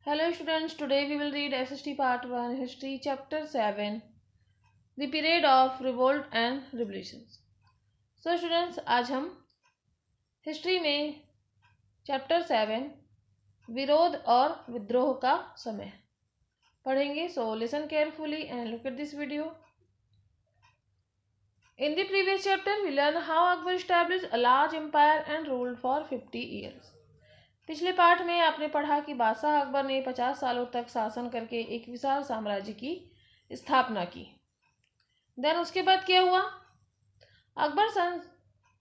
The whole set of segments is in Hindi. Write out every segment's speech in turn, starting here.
Hello students, today we will read SST Part 1 History Chapter 7 The Period of Revolt and Revolutions. So students, आज हम हिस्ट्री में चैप्टर 7 विरोध और विद्रोह का समय पढ़ेंगे. So listen carefully and look at this video. In the previous chapter, we learned how Akbar established a large empire and ruled for 50 years. पिछले पाठ में आपने पढ़ा कि बादशाह अकबर ने 50 सालों तक शासन करके एक विशाल साम्राज्य की स्थापना की. देन उसके बाद क्या हुआ? Akbar son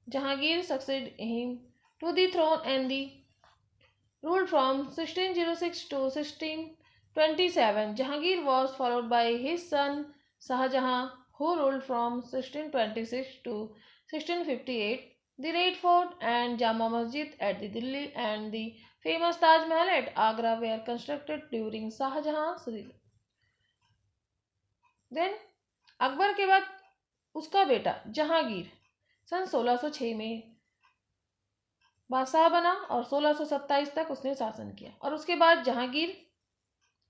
Jahangir succeeded him to the throne and the ruled from 1606 to 1627. Jahangir was followed by his son Shahjahan, who ruled from 1626 to 1658. The Red Fort and Jama Masjid at the Delhi and the famous Taj Mahal at Agra were constructed during Shahjahan's reign. Then Akbar के बाद उसका बेटा जहांगीर सन 1606 में बादशाह बना और 1627 तक उसने शासन किया. और उसके बाद जहांगीर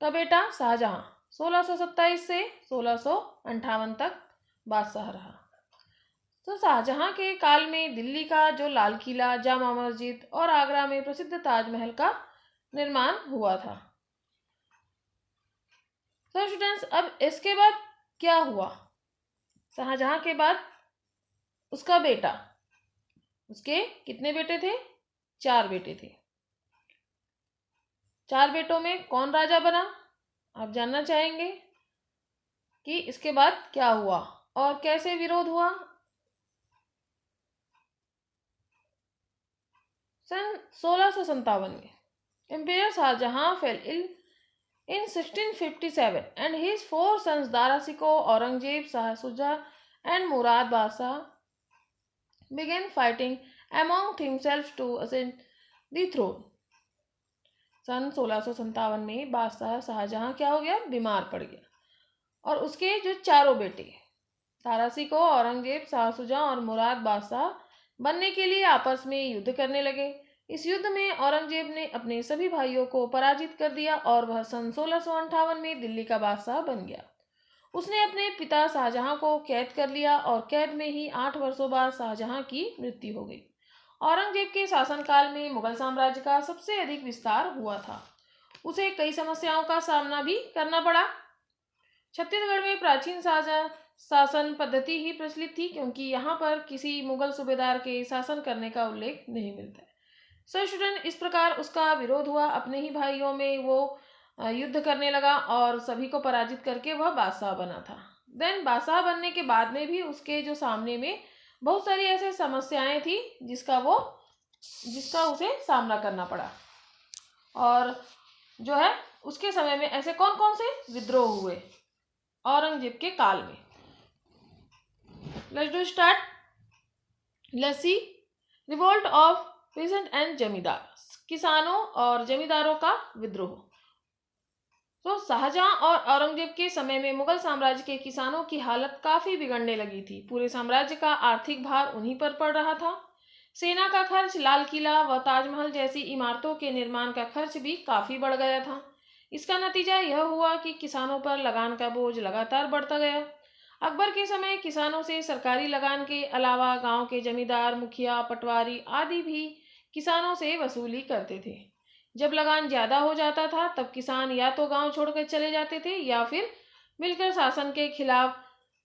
का बेटा शाहजहां 1627 से 1658 तक बादशाह रहा. तो शाहजहां के काल में दिल्ली का जो लाल किला, जामा मस्जिद और आगरा में प्रसिद्ध ताजमहल का निर्माण हुआ था. तो स्टूडेंट्स, अब इसके बाद क्या हुआ? शाहजहां के बाद उसका बेटा, उसके कितने बेटे थे? 4 बेटे थे. 4 बेटों में कौन राजा बना? आप जानना चाहेंगे कि इसके बाद क्या हुआ और कैसे विरोध हुआ. सन 1657 में emperor Shahjahan fell ill in 1657 and his 4 sons Dara Shikoh, Aurangzeb, Shah Shuja and Murad Basa began fighting among themselves to ascend the throne. सन 1657 में बादशाह शाहजहां क्या हो गया? बीमार पड़ गया और उसके जो चारों बेटे दारा शिकोह, औरंगजेब, शाह शुजा और मुराद बादशाह बनने के लिए आपस में युद्ध करने लगे. इस युद्ध में औरंगजेब ने अपने सभी भाइयों को पराजित कर दिया और वह सन 1658 में दिल्ली का बादशाह बन गया. उसने अपने पिता शाहजहां को कैद कर लिया और कैद में ही 8 वर्षों बाद शाहजहां की मृत्यु हो गई. औरंगजेब के शासनकाल में मुगल साम्राज्य का सबसे अधिक विस्तार हुआ था. उसे कई समस्याओं का सामना भी करना पड़ा. छत्तीसगढ़ में प्राचीन शासन पद्धति ही प्रचलित थी, क्योंकि यहाँ पर किसी मुगल सूबेदार के शासन करने का उल्लेख नहीं मिलता है. सो स्टूडेंट, इस प्रकार उसका विरोध हुआ. अपने ही भाइयों में वो युद्ध करने लगा और सभी को पराजित करके वह बादशाह बना था. देन बादशाह बनने के बाद में भी उसके जो सामने में बहुत सारी ऐसे समस्याएं थी जिसका उसे सामना करना पड़ा. और जो है उसके समय में ऐसे कौन कौन से विद्रोह हुए औरंगजेब के काल में. Let's do start. Let's see. Revolt of peasant and जमींदार, किसानों और जमींदारों का विद्रोह. तो शाहजहां और औरंगजेब के समय में मुगल साम्राज्य के किसानों की हालत काफी बिगड़ने लगी थी. पूरे साम्राज्य का आर्थिक भार उन्हीं पर पड़ रहा था. सेना का खर्च, लाल किला व ताजमहल जैसी इमारतों के निर्माण का खर्च भी काफी बढ़ गया था. इसका नतीजा यह हुआ कि किसानों पर लगान का बोझ लगातार बढ़ता गया. अकबर के समय किसानों से सरकारी लगान के अलावा गांव के जमींदार, मुखिया, पटवारी आदि भी किसानों से वसूली करते थे. जब लगान ज्यादा हो जाता था तब किसान या तो गांव छोड़कर चले जाते थे या फिर मिलकर शासन के खिलाफ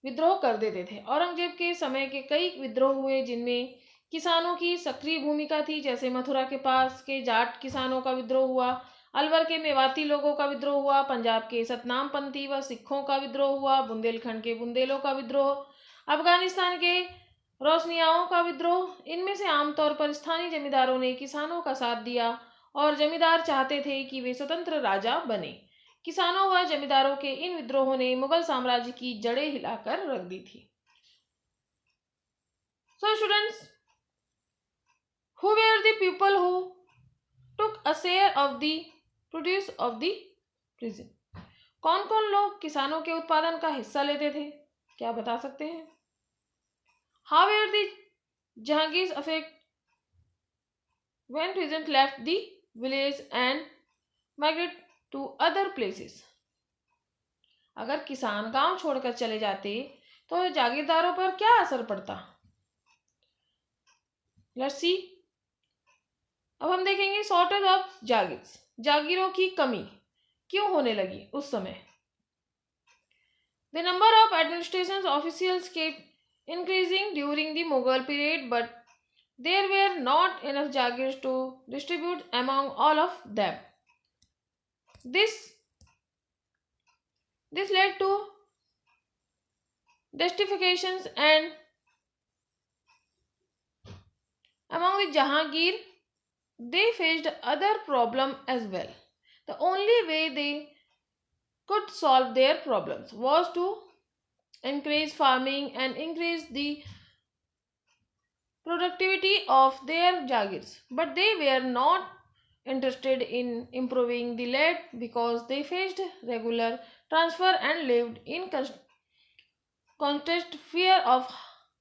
विद्रोह कर देते थे. औरंगजेब के समय के कई विद्रोह हुए जिनमें किसानों की सक्रिय भूमिका थी. जैसे मथुरा के पास के जाट किसानों का विद्रोह हुआ, अलवर के मेवाती लोगों का विद्रोह हुआ, पंजाब के सतनाम पंथी व सिखों का विद्रोह हुआ, बुंदेलखंड के बुंदेलों का विद्रोह, अफगानिस्तान के रोशनियाओं का विद्रोह. इनमें से आमतौर पर स्थानीय जमींदारों ने किसानों का साथ दिया और जमींदार चाहते थे कि वे स्वतंत्र राजा बने. किसानों व जमींदारों के इन विद्रोहों ने मुगल साम्राज्य की जड़ें हिलाकर रख दी थी. So students, who were the people who took a share of the produce of the prison? कौन कौन लोग किसानों के उत्पादन का हिस्सा लेते थे? क्या बता सकते हैं? How were the Jahangir's effect when peasants left the village and migrated to other places. अगर किसान गांव छोड़कर चले जाते तो जागीरदारों पर क्या असर पड़ता? Let's see. अब हम देखेंगे शॉर्टेज ऑफ जागीर्स. जागीरों की कमी क्यों होने लगी उस समय? The number of administration officials kept increasing during the Mughal period, but there were not enough jagirs to distribute among all of them. This led to desertifications and among the Jahangir, they faced other problem as well. The only way they could solve their problems was to encourage farming and increase the productivity of their jagirs, but they were not interested in improving the land because they faced regular transfer and lived in constant fear of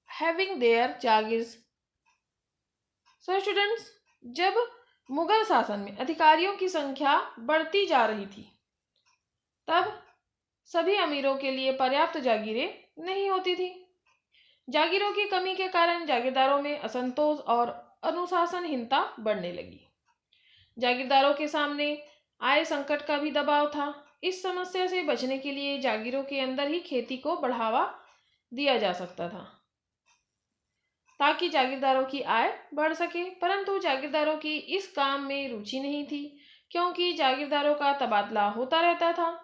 having their jagirs. So students, जब मुगल शासन में अधिकारियों की संख्या बढ़ती जा रही थी तब सभी अमीरों के लिए पर्याप्त जागीरें नहीं होती थी. जागीरों की कमी के कारण जागीरदारों में असंतोष और अनुशासनहीनता बढ़ने लगी. जागीरदारों के सामने आय संकट का भी दबाव था. इस समस्या से बचने के लिए जागीरों के अंदर ही खेती को बढ़ावा दिया जा सकता था ताकि जागीरदारों की आय बढ़ सके, परंतु जागीरदारों की इस काम में रुचि नहीं थी क्योंकि जागीरदारों का तबादला होता रहता था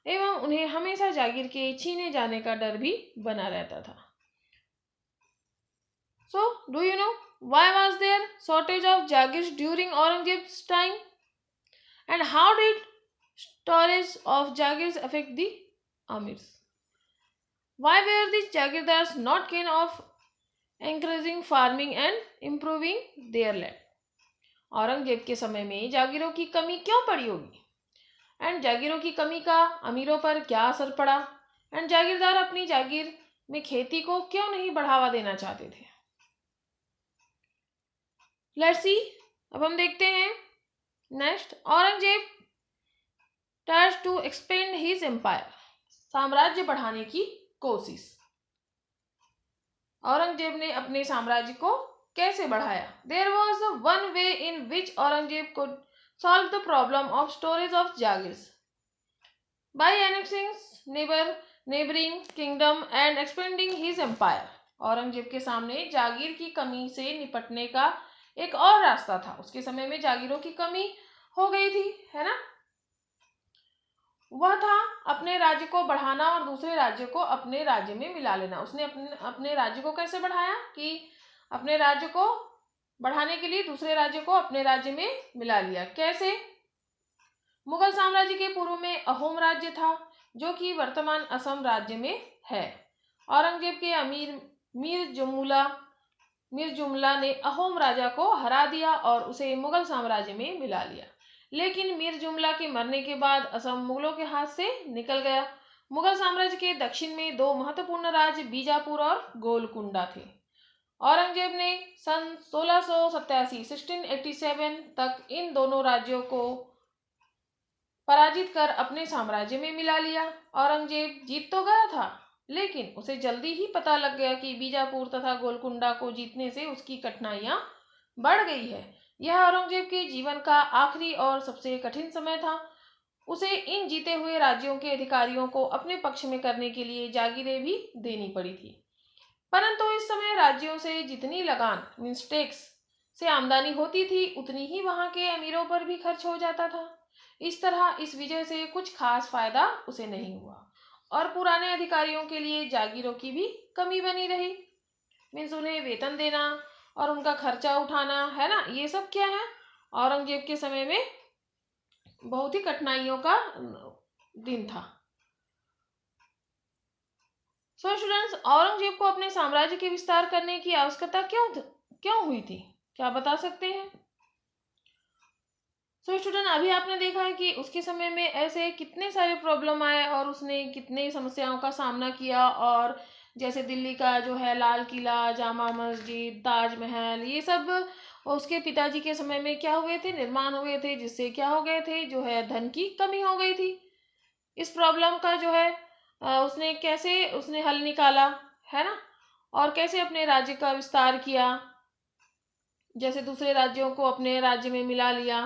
एवं उन्हें हमेशा जागीर के छीने जाने का डर भी बना रहता था. So, do you know why was there shortage of jagirs during Aurangzeb's time? And how did storage of jagirs affect the amirs? Why were these jagirdars not keen of encouraging farming and improving their land? Aurangzeb के समय में जागीरों की कमी क्यों पड़ी होगी? एंड जागीरों की कमी का अमीरों पर क्या असर पड़ा? एंड जागीरदार अपनी जागीर में खेती को क्यों नहीं बढ़ावा देना चाहते थे? Let's see. अब हम देखते हैं next. Aurangzeb tries to expand his empire. साम्राज्य बढ़ाने की कोशिश. औरंगजेब ने अपने साम्राज्य को कैसे बढ़ाया? There was one way in which Aurangzeb could solve the problem of storage of jagirs by annexing neighboring kingdom and expanding his empire. Aurangzeb के सामने जागीर की कमी से निपटने का एक और रास्ता था. उसके समय में जागीरों की कमी हो गई थी, है ना? वह था अपने राज्य को बढ़ाना और दूसरे राज्य को अपने राज्य में मिला लेना. उसने अपने राज्य को कैसे बढ़ाया कि अपने राज्य को बढ़ाने के लिए दूसरे राज्य को अपने राज्य में मिला लिया. कैसे? मुगल साम्राज्य के पूर्व में अहोम राज्य था जो कि वर्तमान असम राज्य में है. औरंगजेब के अमीर मीर जुमला ने अहोम राजा को हरा दिया और उसे मुगल साम्राज्य में मिला लिया. लेकिन मीर जुमला के मरने के बाद असम मुगलों के हाथ से निकल गया. मुगल साम्राज्य के दक्षिण में दो महत्वपूर्ण राज्य बीजापुर और गोलकुंडा थे. औरंगजेब ने सन 1687 तक इन दोनों राज्यों को पराजित कर अपने साम्राज्य में मिला लिया. औरंगजेब जीत तो गया था लेकिन उसे जल्दी ही पता लग गया कि बीजापुर तथा गोलकुंडा को जीतने से उसकी कठिनाइयां बढ़ गई है. यह औरंगजेब के जीवन का आखिरी और सबसे कठिन समय था. उसे इन जीते हुए राज्यों के अधिकारियों को अपने पक्ष में करने के लिए जागीरें भी देनी पड़ी थी, परंतु इस समय राज्यों से जितनी लगान मींस टैक्स से आमदनी होती थी उतनी ही वहां के अमीरों पर भी खर्च हो जाता था. इस तरह इस विजय से कुछ खास फायदा उसे नहीं हुआ और पुराने अधिकारियों के लिए जागीरों की भी कमी बनी रही. मीन्स उन्हें वेतन देना और उनका खर्चा उठाना, है ना, ये सब क्या है औरंगजेब के समय में बहुत ही कठिनाइयों का दिन था. सो स्टूडेंट्स, औरंगजेब को अपने साम्राज्य के विस्तार करने की आवश्यकता क्यों हुई थी? क्या बता सकते हैं? सो स्टूडेंट, अभी आपने देखा है कि उसके समय में ऐसे कितने सारे प्रॉब्लम आए और उसने कितने समस्याओं का सामना किया. और जैसे दिल्ली का जो है लाल किला, जामा मस्जिद, ताजमहल, ये सब और उसके पिताजी के समय में क्या हुए थे, निर्माण हुए थे, जिससे क्या हो गए थे, जो है धन की कमी हो गई थी। इस प्रॉब्लम का जो है उसने हल निकाला, है ना, और कैसे अपने राज्य का विस्तार किया, जैसे दूसरे राज्यों को अपने राज्य में मिला लिया,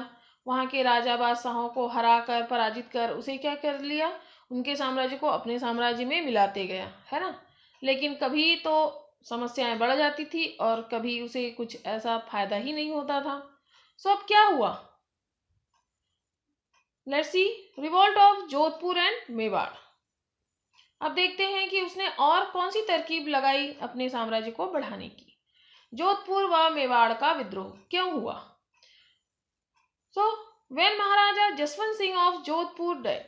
वहाँ के राजा बादशाहों को हरा कर पराजित कर उसे क्या कर लिया, उनके साम्राज्य को अपने साम्राज्य में मिलाते गया, है ना। लेकिन कभी तो समस्याएं बढ़ जाती थी और कभी उसे कुछ ऐसा फायदा ही नहीं होता था। सो अब क्या हुआ, let's see revolt of Jodhpur and Mewar. अब देखते हैं कि उसने और कौन सी तरकीब लगाई अपने साम्राज्य को बढ़ाने की। जोधपुर व मेवाड़ का विद्रोह क्यों हुआ? सो when Maharaja Jaswant Singh of Jodhpur died,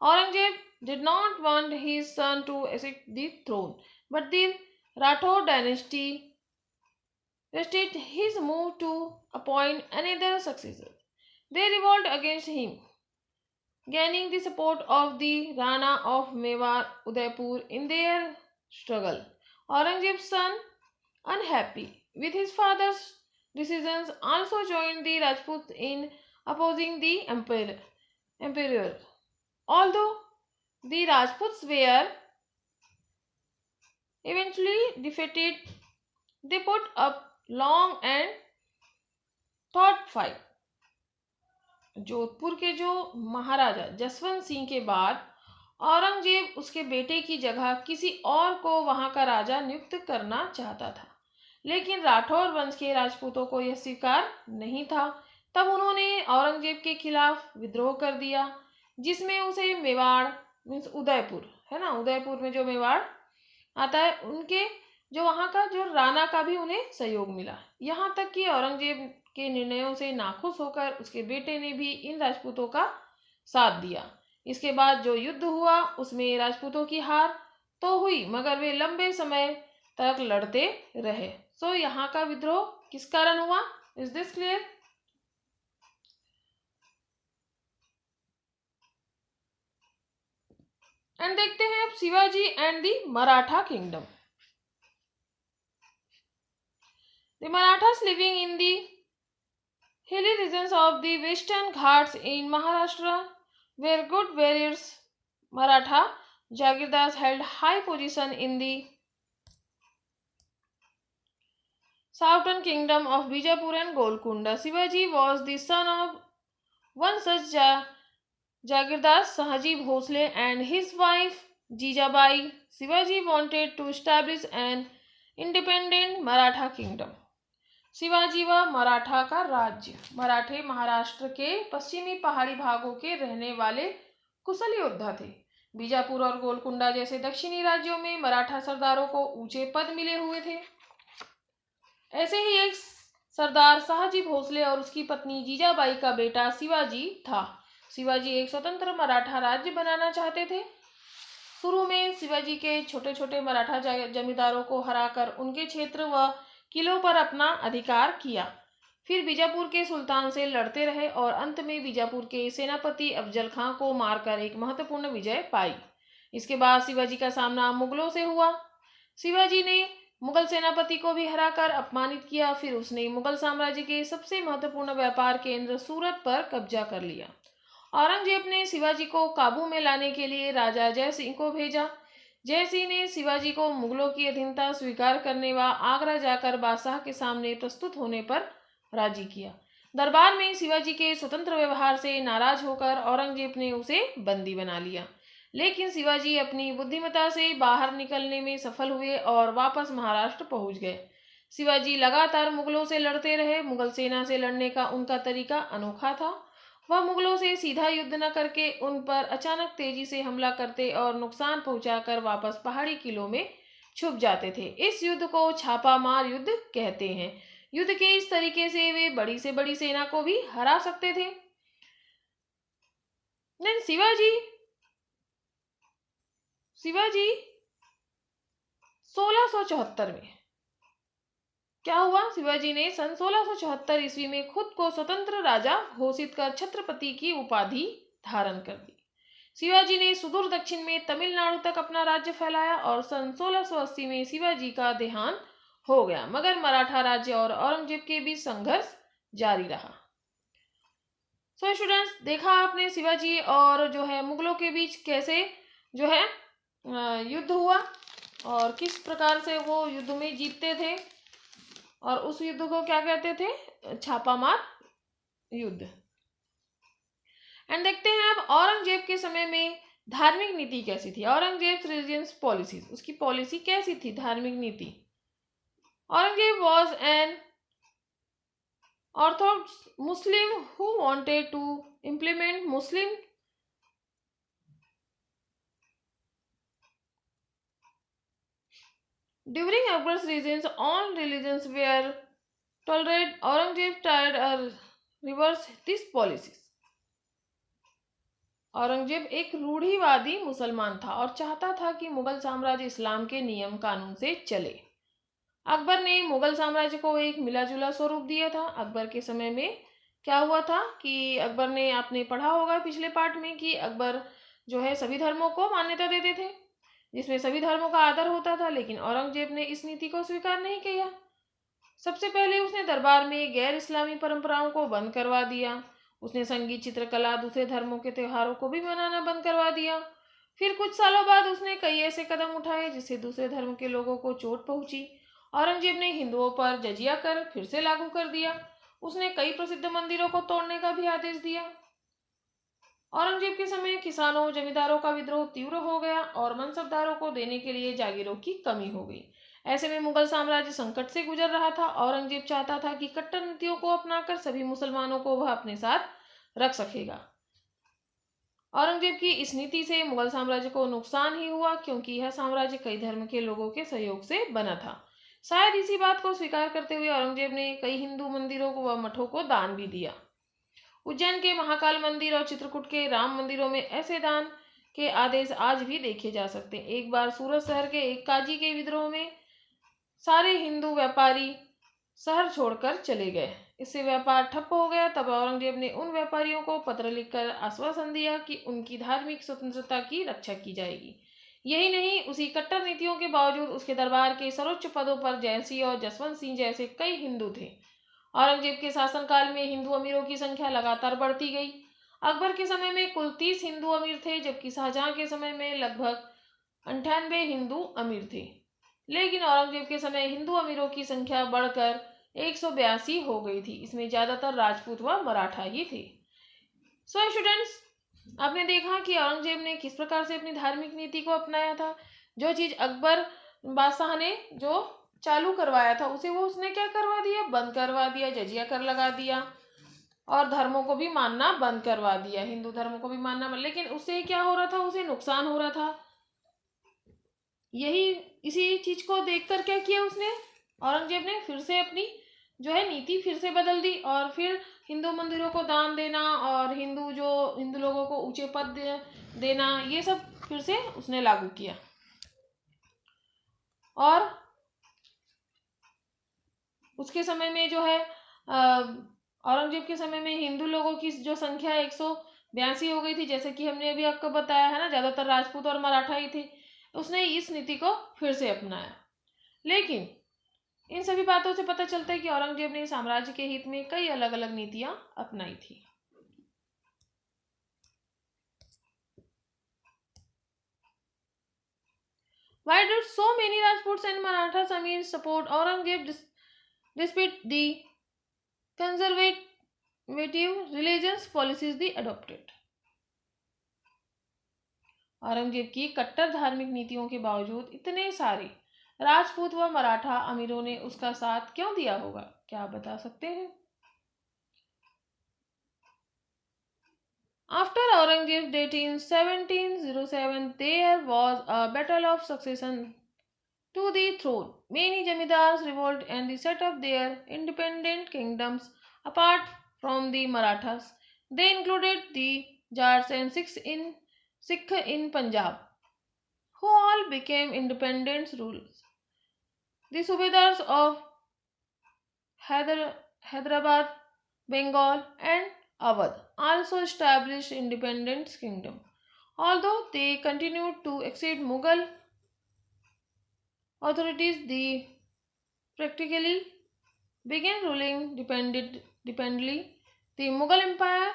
Aurangzeb did not want his son to accept the throne, but the Rathod dynasty restricted his move to appoint another successor. They revolted against him, gaining the support of the Rana of Mewar Udaipur in their struggle. Aurangzeb's son, unhappy with his father's decisions, also joined the Rajputs in opposing the emperor. Although the Rajputs were eventually defeated, they put up long and thought fight. Jodhpur के जो महाराजा जसवंत सिंह के बाद औरंगजेब उसके बेटे की जगह किसी और को वहां का राजा नियुक्त करना चाहता था, लेकिन राठौर वंश के राजपूतों को यह स्वीकार नहीं था। तब उन्होंने औरंगजेब के खिलाफ विद्रोह कर दिया, जिसमें उसे मेवाड़ मीन्स उदयपुर, है ना, उदयपुर में जो मेवाड़ आता है, उनके जो वहाँ का जो राणा का भी उन्हें सहयोग मिला। यहाँ तक कि औरंगजेब के निर्णयों से नाखुश होकर उसके बेटे ने भी इन राजपूतों का साथ दिया। इसके बाद जो युद्ध हुआ उसमें राजपूतों की हार तो हुई, मगर वे लंबे समय तक लड़ते रहे। सो यहाँ का विद्रोह किस कारण हुआ? Is this clear? एंड देखते हैं अब Shivaji and the Maratha kingdom. The Marathas living in the hilly regions of the western Ghats in Maharashtra were good warriors. Maratha Jagirdars held high position in the southern kingdom of Bijapur and Golconda. Shivaji was the son of one such Jagirdar, Sahaji Bhosle, and his wife Jijabai. Shivaji wanted to establish an independent Maratha kingdom. Shivaji व मराठा का राज्य। मराठे महाराष्ट्र के पश्चिमी पहाड़ी भागों के रहने वाले कुशल योद्धा थे। बीजापुर और गोलकुंडा जैसे दक्षिणी राज्यों में मराठा सरदारों को ऊंचे पद मिले हुए थे। ऐसे ही एक सरदार साहजी भोसले और उसकी पत्नी जीजाबाई का बेटा शिवाजी था। शिवाजी एक स्वतंत्र मराठा राज्य बनाना चाहते थे। शुरू में शिवाजी के छोटे छोटे मराठा जमींदारों को हराकर उनके क्षेत्र व किलों पर अपना अधिकार किया। फिर बीजापुर के सुल्तान से लड़ते रहे और अंत में बीजापुर के सेनापति अफजल खां को मारकर एक महत्वपूर्ण विजय पाई। इसके बाद शिवाजी का सामना मुगलों से हुआ। शिवाजी ने मुगल सेनापति को भी हराकर अपमानित किया। फिर उसने मुगल साम्राज्य के सबसे महत्वपूर्ण व्यापार केंद्र सूरत पर कब्जा कर लिया। औरंगजेब ने शिवाजी को काबू में लाने के लिए राजा जय सिंह को भेजा। जय सिंह ने शिवाजी को मुगलों की अधीनता स्वीकार करने व आगरा जाकर बादशाह के सामने प्रस्तुत होने पर राजी किया। दरबार में शिवाजी के स्वतंत्र व्यवहार से नाराज होकर औरंगजेब ने उसे बंदी बना लिया, लेकिन शिवाजी अपनी बुद्धिमत्ता से बाहर निकलने में सफल हुए और वापस महाराष्ट्र पहुंच गए। शिवाजी लगातार मुगलों से लड़ते रहे। मुगल सेना से लड़ने का उनका तरीका अनोखा था। वह मुगलों से सीधा युद्ध न करके उन पर अचानक तेजी से हमला करते और नुकसान पहुंचाकर वापस पहाड़ी किलों में छुप जाते थे। इस युद्ध को छापामार युद्ध कहते हैं। युद्ध के इस तरीके से वे बड़ी से बड़ी सेना को भी हरा सकते थे। लेकिन शिवाजी 1674 में क्या हुआ? शिवाजी ने सन 1674 ईस्वी में खुद को स्वतंत्र राजा घोषित कर छत्रपति की उपाधि धारण कर दी। शिवाजी ने सुदूर दक्षिण में तमिलनाडु तक अपना राज्य फैलाया और सन 1680 में शिवाजी का देहांत हो गया, मगर मराठा राज्य और औरंगजेब के बीच संघर्ष जारी रहा। सो स्टूडेंट्स, देखा आपने शिवाजी और जो है मुगलों के बीच कैसे जो है युद्ध हुआ और किस प्रकार से वो युद्ध में जीतते थे, और उस युद्ध को क्या कहते थे, छापामार युद्ध। एंड देखते हैं अब औरंगजेब के समय में धार्मिक नीति कैसी थी। औरंगजेब रिलीजियस पॉलिसीज, उसकी पॉलिसी कैसी थी, धार्मिक नीति। Aurangzeb was an orthodox Muslim who wanted to implement Muslim during Akbar's reign. All religions were tolerated. Aurangzeb tried to reverse these policies. Aurangzeb एक रूढ़िवादी मुसलमान था और चाहता था कि मुगल साम्राज्य इस्लाम के नियम कानून से चले। अकबर ने मुगल साम्राज्य को एक मिला जुला स्वरूप दिया था। अकबर के समय में क्या हुआ था कि अकबर ने, आपने पढ़ा होगा पिछले पार्ट में कि अकबर जो है सभी धर्मों को मान्यता देते थे, जिसमें सभी धर्मों का आदर होता था, लेकिन औरंगजेब ने इस नीति को स्वीकार नहीं किया। सबसे पहले उसने दरबार में गैर इस्लामी परंपराओं को बंद करवा दिया। उसने संगीत, चित्रकला, दूसरे धर्मों के त्योहारों को भी मनाना बंद करवा दिया। फिर कुछ सालों बाद उसने कई ऐसे कदम उठाए जिससे दूसरे धर्म के लोगों को चोट पहुंची। औरंगजेब ने हिंदुओं पर जजिया कर फिर से लागू कर दिया। उसने कई प्रसिद्ध मंदिरों को तोड़ने का भी आदेश दिया। औरंगजेब के समय किसानों, जमींदारों का विद्रोह तीव्र हो गया और मनसबदारों को देने के लिए जागीरों की कमी हो गई। ऐसे में मुगल साम्राज्य संकट से गुजर रहा था। औरंगजेब चाहता था कि कट्टर नीतियों को अपनाकर सभी मुसलमानों को वह अपने साथ रख सकेगा। औरंगजेब की इस नीति से मुगल साम्राज्य को नुकसान ही हुआ, क्योंकि यह साम्राज्य कई धर्म के लोगों के सहयोग से बना था। शायद इसी बात को स्वीकार करते हुए औरंगजेब ने कई हिंदू मंदिरों को व मठों को दान भी दिया। उज्जैन के महाकाल मंदिर और चित्रकूट के राम मंदिरों में ऐसे दान के आदेश आज भी देखे जा सकते हैं। एक बार सूरत शहर के एक काजी के विद्रोह में सारे हिंदू व्यापारी शहर छोड़कर चले गए। इससे व्यापार ठप हो गया। तब औरंगजेब ने उन व्यापारियों को पत्र लिखकर आश्वासन दिया कि उनकी धार्मिक स्वतंत्रता की रक्षा की जाएगी। यही नहीं, उसी कट्टर नीतियों के बावजूद उसके दरबार के सर्वोच्च पदों पर जयसिंह और जसवंत सिंह जैसे कई हिंदू थे। औरंगजेब के शासनकाल में हिंदू अमीरों की संख्या लगातार बढ़ती गई। अकबर के समय में कुल 30 हिंदू अमीर थे, जबकि शाहजहां के समय में लगभग 98 हिंदू अमीर थे। लेकिन औरंगजेब के समय हिंदू अमीरों की संख्या बढ़कर 182 हो गई थी। इसमें ज्यादातर राजपूत व मराठा ही थे। सो स्टूडेंट्स, आपने देखा कि औरंगजेब ने किस प्रकार से अपनी धार्मिक नीति को अपनाया था। जो चीज अकबर बादशाह ने जो चालू करवाया था उसे वो उसने क्या करवा दिया, बंद करवा दिया, जजिया कर लगा दिया और धर्मों को भी मानना बंद करवा दिया, हिंदू धर्म को भी मानना। लेकिन उससे क्या हो रहा था, उसे नुकसान हो रहा था। यही इसी चीज को देखकर क्या किया उसने, औरंगजेब ने फिर से अपनी जो है नीति फिर से बदल दी और फिर हिंदू मंदिरों को दान देना और हिंदू लोगों को ऊंचे पद देना, ये सब फिर से उसने लागू किया। और उसके समय में जो है औरंगजेब के समय में हिंदू लोगों की जो संख्या 182 हो गई थी, जैसे कि हमने अभी आपको बताया है ना, ज्यादातर राजपूत और मराठा ही थे। उसने इस नीति को फिर से अपनाया। लेकिन इन सभी बातों से पता चलता है कि औरंगजेब ने साम्राज्य के हित में कई अलग अलग नीतियां अपनाई थी। Why did so many Rajputs and Marathas Amirs support Aurangzeb despite the conservative religious policies they adopted? Aurangzeb की कट्टर धार्मिक नीतियों के बावजूद इतने सारे राजपूत व मराठा अमीरों ने उसका साथ क्यों दिया होगा, क्या आप बता सकते हैं? After Aurangzeb's death in 1707, there was a battle of succession to the throne. Many jamidars revolted and they set up their independent kingdoms apart from the Marathas. They included the Jats and Sikh in Punjab, who all became independent rulers. The Subedars of Hyderabad, Bengal, and Awadh also established independent kingdom. Although they continued to exceed Mughal authorities, the practically began ruling dependently. The Mughal Empire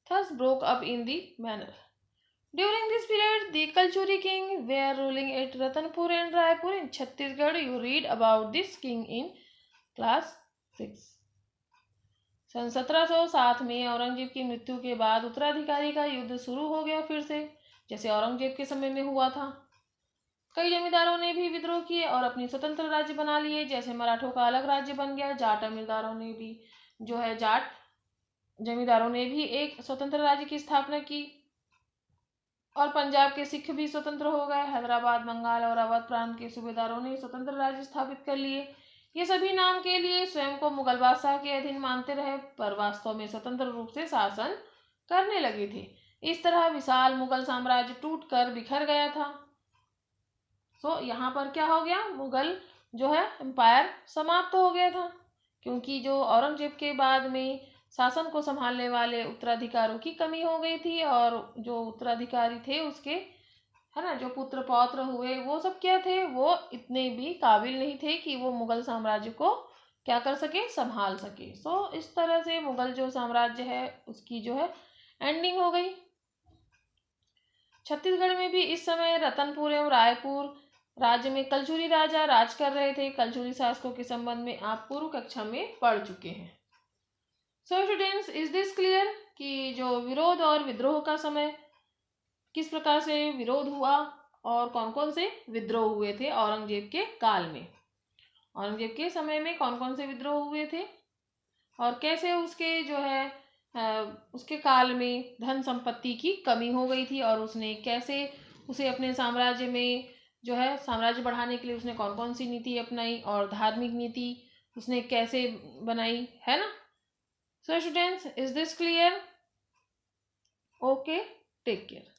thus broke up in the manner. During this period, the Kalchuri king were ruling at Ratanpur and Raipur in Chhattisgarh. You read about this king in class 6. सन 1707 में औरंगजेब की मृत्यु के बाद उत्तराधिकारी का युद्ध शुरू हो गया फिर से, जैसे औरंगजेब के समय में हुआ था। कई जमींदारों ने भी विद्रोह किए और अपनी स्वतंत्र राज्य बना लिए, जैसे मराठों का अलग राज्य बन गया। जाट जमींदारों ने भी जाट जमींदारों ने भी एक स्वतंत्र राज्य की स्थापना की और पंजाब के सिख भी स्वतंत्र हो गए। हैदराबाद, बंगाल और अवध प्रांत के सूबेदारों ने स्वतंत्र राज्य स्थापित कर लिए। ये सभी नाम के लिए स्वयं को मुगल बादशाह के अधीन मानते रहे, पर वास्तव में स्वतंत्र रूप से शासन करने लगे थे। इस तरह विशाल मुगल साम्राज्य टूटकर बिखर गया था। यहाँ पर क्या हो गया, मुगल एम्पायर समाप्त हो गया था, क्योंकि जो औरंगजेब के बाद में शासन को संभालने वाले उत्तराधिकारों की कमी हो गई थी, और जो उत्तराधिकारी थे उसके जो पुत्र पौत्र हुए वो सब क्या थे, वो इतने भी काबिल नहीं थे कि वो मुगल साम्राज्य को क्या कर सके, संभाल सके। इस तरह से मुगल जो साम्राज्य है उसकी एंडिंग हो गई। छत्तीसगढ़ में भी इस समय रतनपुर एवं रायपुर राज्य में कलचुरी राजा राज कर रहे थे। कलचुरी शासकों के संबंध में आप पूर्व कक्षा में पढ़ चुके हैं। सो स्टूडेंट्स, इज दिस क्लियर कि जो विरोध और विद्रोह का समय किस प्रकार से विरोध हुआ और कौन कौन से विद्रोह हुए थे औरंगजेब के काल में। औरंगजेब के समय में कौन कौन से विद्रोह हुए थे और कैसे उसके उसके काल में धन संपत्ति की कमी हो गई थी, और उसने कैसे उसे अपने साम्राज्य में साम्राज्य बढ़ाने के लिए उसने कौन कौन सी नीति अपनाई और धार्मिक नीति उसने कैसे बनाई, है ना। So students, is this clear? Okay, take care.